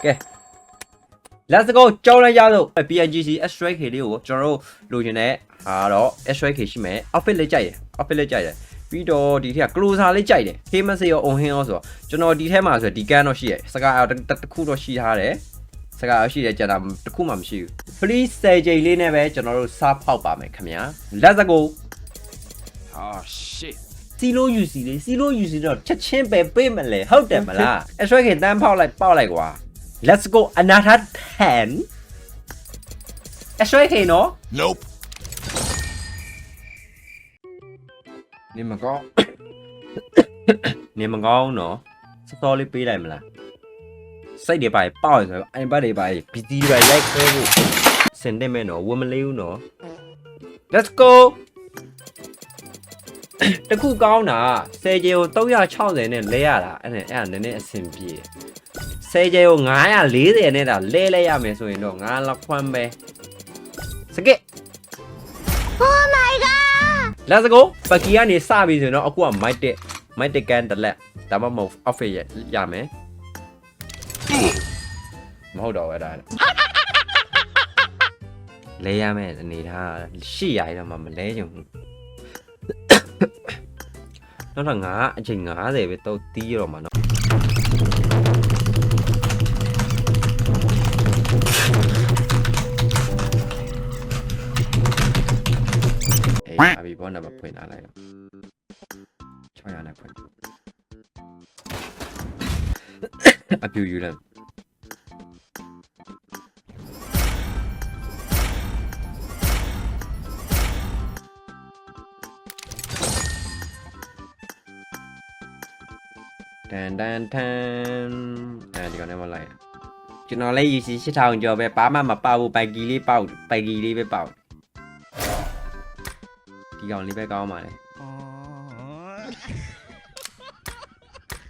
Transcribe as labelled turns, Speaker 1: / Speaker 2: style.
Speaker 1: Okay. Let's go ကြောင်းလိုက်ရတော့ PNGC X-ray K လေးကိုကျွန်တော်တို့လိုချင်တဲ့ဟာတော့ X-ray K ရှိမယ် outfit လေးကြိုက်တယ် outfit လေးကြိုက်တယ်ပြီးတော့ဒီထက် closer လေးကြိုက်တယ် famous ရော on hin ရောဆိုတော့ကျွန်တော်ဒီထဲမှာဆိုဒီကန်တော့ရှိရယ်စကားတစ်ခုတော့ရှိထားတယ်စကားရှိတယ်ကျန်တာတစ်ခုမှမရှိဘူး please 10ချိန်လေးနဲ့ပဲကျွန်တော်တို့စားဖောက်ပါမယ်ခင်ဗျာ Let's go
Speaker 2: Oh shit.
Speaker 1: စီလို UC လေးစီလို UC တော့ချက်ချင်းပဲပေးမလဲဟုတ်တယ်မလား X-ray K တန်းပေါက်လိုက်ကွာLet's go another 10 X-ray K နော်
Speaker 2: Nope.
Speaker 1: နေမကောင်းနေမကောင်းနော်စောလေးပေးလိုက်မလားစိတ်တွေပါပေါက်ရဆိုအိမ်ဘတ်တွေပါပီတီတွေရိုက်ခဲဖို့စင်တက်မဲ့နော်ဝမလေးဘူးနော် Let's go တခုကောင်းတာ10ကျကို360နဲ့လဲရတာအဲ့ဒါနည်းနည်းအဆင်ပြေ10ကျကို940နဲ့တာလဲရမယ်ဆိုရင်တော့ငါလောက်ခွမ်းပဲစကစ်
Speaker 3: Oh my god
Speaker 1: Let's go ပကီကနေစပြီဆိုရင်တော့အခုကမိုက်တက်ကန်တလက်ဒါမှမဟုတ် outfit ရမယ်မဟုတ်တော့အဲ့ဒါလဲရမယ်အနေထားရှိရရတော့မှမလဲချင်ဘူးနောက်တော့ငါအချိန်90ပဲတော့တီးရတော့မှာနော်အဘီဘောနံပါတ်ဖွင့်လာလိုက်တော့600နဲ့ဖွင့်အပြူယူလိုက်တန်ဒီကောင်နဲ့မလိုက်ကျွန်တော်လည်း UC 8000ကျော်ပဲဘာမှမပေါဘူးပိုက်ကီလေးပေါက်ပိုက်ကီလေးပဲပေါက်ဒီကောင်လေးပဲကောင်းပါလေ